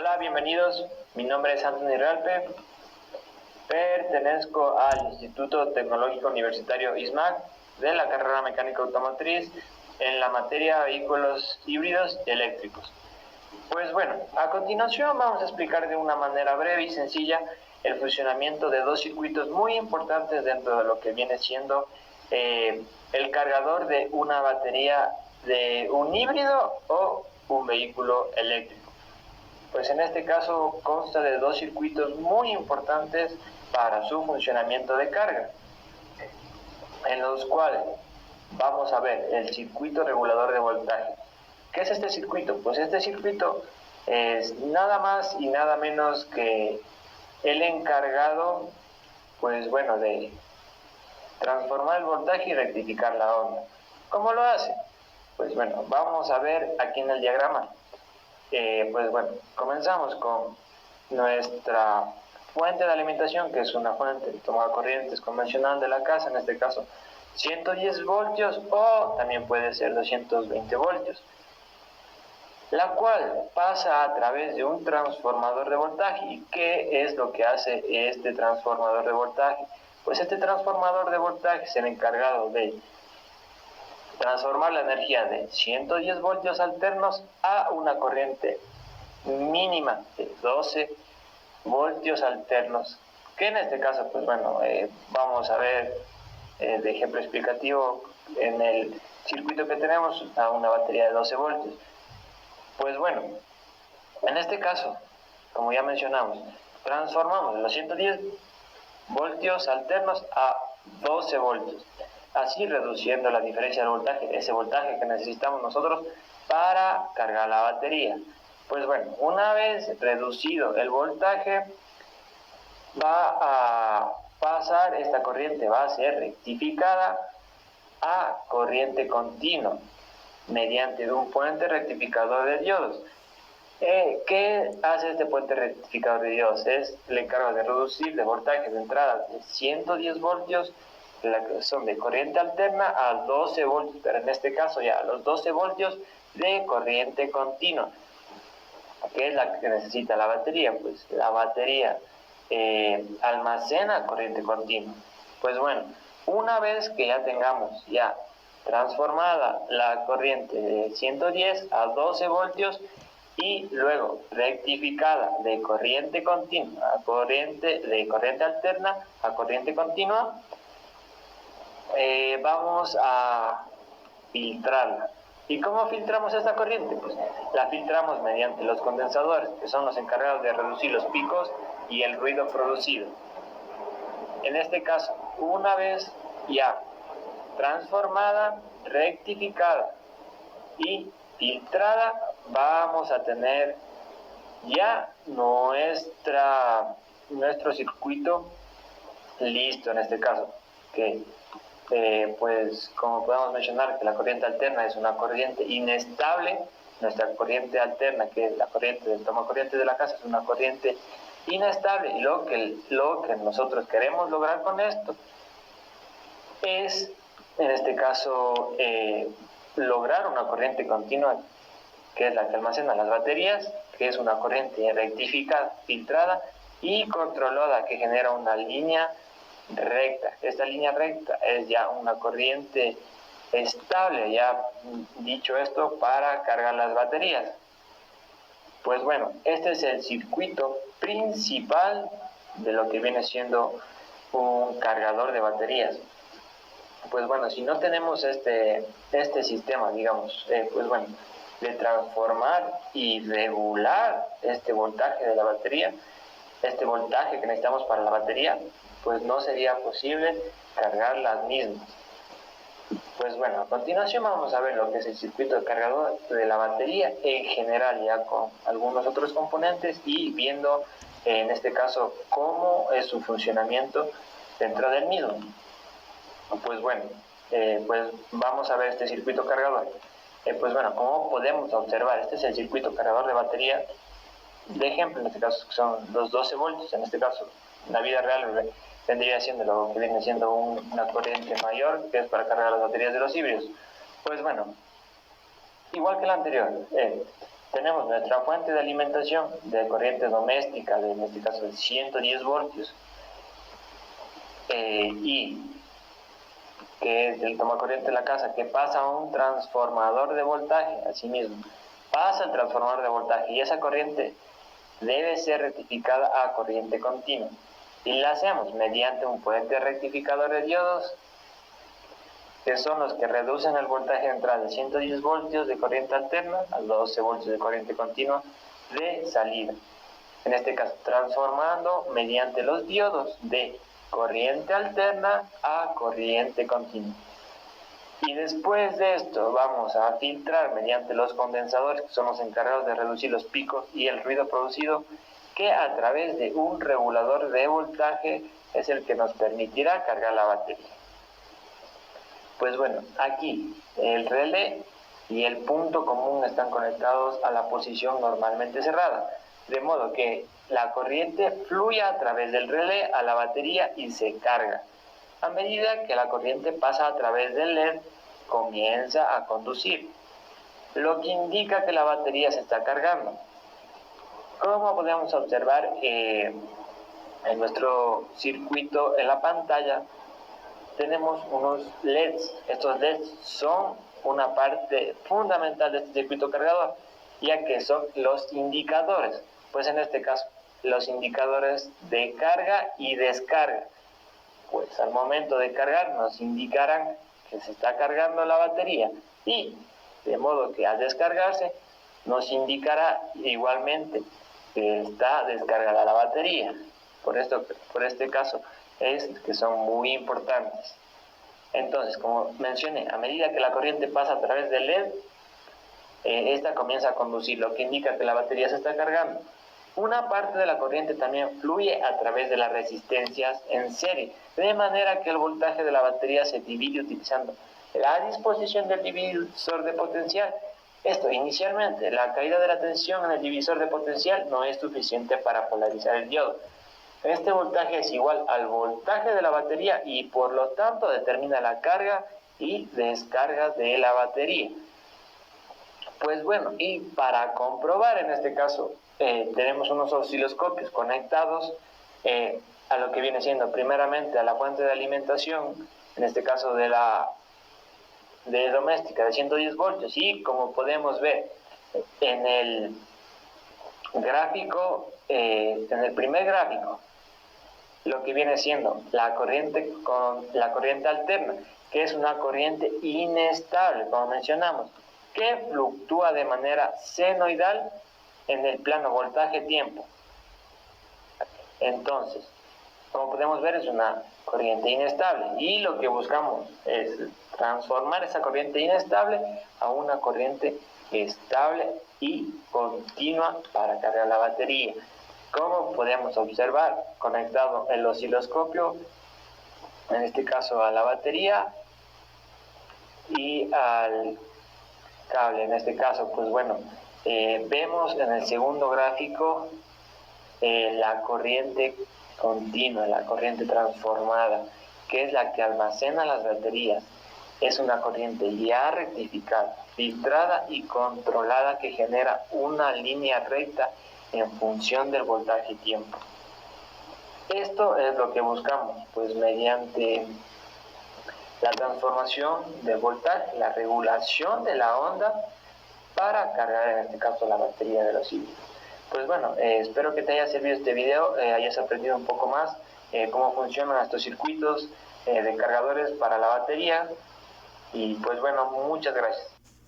Hola, bienvenidos. Mi nombre es Anthony Realpe. Pertenezco al Instituto Tecnológico Universitario ISMAC de la carrera Mecánica Automotriz en la materia Vehículos Híbridos Eléctricos. Pues bueno, a continuación vamos a explicar de una manera breve y sencilla el funcionamiento de dos circuitos muy importantes dentro de lo que viene siendo el cargador de una batería de un híbrido o un vehículo eléctrico. Pues en este caso consta de dos circuitos muy importantes para su funcionamiento de carga, en los cuales vamos a ver el circuito regulador de voltaje. ¿Qué es este circuito? Pues este circuito es nada más y nada menos que el encargado, pues bueno, de transformar el voltaje y rectificar la onda. ¿Cómo lo hace? Pues bueno, vamos a ver aquí en el diagrama. Pues bueno, comenzamos con nuestra fuente de alimentación, que es una fuente de toma de corrientes convencional de la casa, en este caso 110 voltios o también puede ser 220 voltios, la cual pasa a través de un transformador de voltaje. ¿Y qué es lo que hace este transformador de voltaje? Pues este transformador de voltaje es el encargado de transformar la energía de 110 voltios alternos a una corriente mínima de 12 voltios alternos, que en este caso, pues bueno, vamos a ver de ejemplo explicativo en el circuito que tenemos a una batería de 12 voltios. Pues bueno, en este caso, como ya mencionamos, transformamos los 110 voltios alternos a 12 voltios, así reduciendo la diferencia de voltaje, ese voltaje que necesitamos nosotros para cargar la batería. Pues bueno, una vez reducido el voltaje, va a pasar esta corriente, va a ser rectificada a corriente continua mediante un puente rectificador de diodos. ¿Qué hace este puente rectificador de diodos? Es el encargo de reducir de voltaje de entrada de 110 voltios, la que son de corriente alterna, a 12 voltios, pero en este caso ya a los 12 voltios de corriente continua. ¿Qué es la que necesita la batería? Pues la batería almacena corriente continua. Pues bueno, una vez que ya tengamos ya transformada la corriente de 110 a 12 voltios y luego rectificada de corriente continua a de corriente alterna a corriente continua, vamos a filtrarla. ¿Y cómo filtramos esta corriente? Pues la filtramos mediante los condensadores, que son los encargados de reducir los picos y el ruido producido. En este caso, una vez ya transformada, rectificada y filtrada, vamos a tener ya nuestro circuito listo en este caso, que pues como podemos mencionar que la corriente alterna es una corriente inestable. Nuestra corriente alterna, que es la corriente del toma corriente de la casa, es una corriente inestable, y lo que nosotros queremos lograr con esto es, en este caso, lograr una corriente continua, que es la que almacena las baterías, que es una corriente rectificada, filtrada y controlada, que genera una línea recta. Esta línea recta es ya una corriente estable, ya dicho esto, para cargar las baterías. Pues bueno, este es el circuito principal de lo que viene siendo un cargador de baterías. Pues bueno, si no tenemos este sistema, digamos, pues bueno, de transformar y regular este voltaje de la batería, este voltaje que necesitamos para la batería, pues no sería posible cargar las mismas. Pues bueno, a continuación vamos a ver lo que es el circuito de cargador de la batería en general, ya con algunos otros componentes y viendo en este caso cómo es su funcionamiento dentro del mismo. Pues bueno, pues vamos a ver este circuito cargador. Pues bueno, como podemos observar, este es el circuito cargador de batería de ejemplo, en este caso son los 12 voltios. En este caso, en la vida real vendría siendo lo que viene siendo una corriente mayor, que es para cargar las baterías de los híbridos. Pues bueno, igual que la anterior, tenemos nuestra fuente de alimentación de corriente doméstica, en este caso de 110 voltios, y que es el tomacorriente de la casa, que pasa a un transformador de voltaje, asimismo, pasa el transformador de voltaje y esa corriente debe ser rectificada a corriente continua. Y la hacemos mediante un puente rectificador de diodos, que son los que reducen el voltaje de entrada de 110 voltios de corriente alterna a 12 voltios de corriente continua de salida. En este caso, transformando mediante los diodos de corriente alterna a corriente continua. Y después de esto vamos a filtrar mediante los condensadores, que son los encargados de reducir los picos y el ruido producido, que a través de un regulador de voltaje es el que nos permitirá cargar la batería. Pues bueno, aquí el relé y el punto común están conectados a la posición normalmente cerrada, de modo que la corriente fluye a través del relé a la batería y se carga. A medida que la corriente pasa a través del LED, comienza a conducir, lo que indica que la batería se está cargando. Como podemos observar en nuestro circuito en la pantalla, tenemos unos LEDs. Estos LEDs son una parte fundamental de este circuito cargador, ya que son los indicadores, pues en este caso los indicadores de carga y descarga. Pues al momento de cargar nos indicarán que se está cargando la batería, y de modo que al descargarse nos indicará igualmente que está descargada la batería. Por este caso es que son muy importantes. Entonces, como mencioné, a medida que la corriente pasa a través del LED, esta comienza a conducir, lo que indica que la batería se está cargando. Una parte de la corriente también fluye a través de las resistencias en serie, de manera que el voltaje de la batería se divide utilizando la disposición del divisor de potencial. Esto, inicialmente, la caída de la tensión en el divisor de potencial no es suficiente para polarizar el diodo. Este voltaje es igual al voltaje de la batería y por lo tanto determina la carga y descarga de la batería. Pues bueno, y para comprobar en este caso tenemos unos osciloscopios conectados a lo que viene siendo primeramente a la fuente de alimentación, en este caso de doméstica de 110 voltios, y como podemos ver en el gráfico, en el primer gráfico, lo que viene siendo la corriente alterna, que es una corriente inestable, como mencionamos, que fluctúa de manera senoidal en el plano voltaje-tiempo. Entonces, como podemos ver, es una corriente inestable y lo que buscamos es transformar esa corriente inestable a una corriente estable y continua para cargar la batería. Como podemos observar, conectado el osciloscopio, en este caso a la batería y al cable, en este caso, pues bueno, vemos en el segundo gráfico la corriente continua, la corriente transformada, que es la que almacena las baterías. Es una corriente ya rectificada, filtrada y controlada que genera una línea recta en función del voltaje y tiempo. Esto es lo que buscamos, pues mediante la transformación del voltaje, la regulación de la onda para cargar en este caso la batería de los híbridos. Pues bueno, espero que te haya servido este video, hayas aprendido un poco más cómo funcionan estos circuitos de cargadores para la batería, y pues bueno, muchas gracias.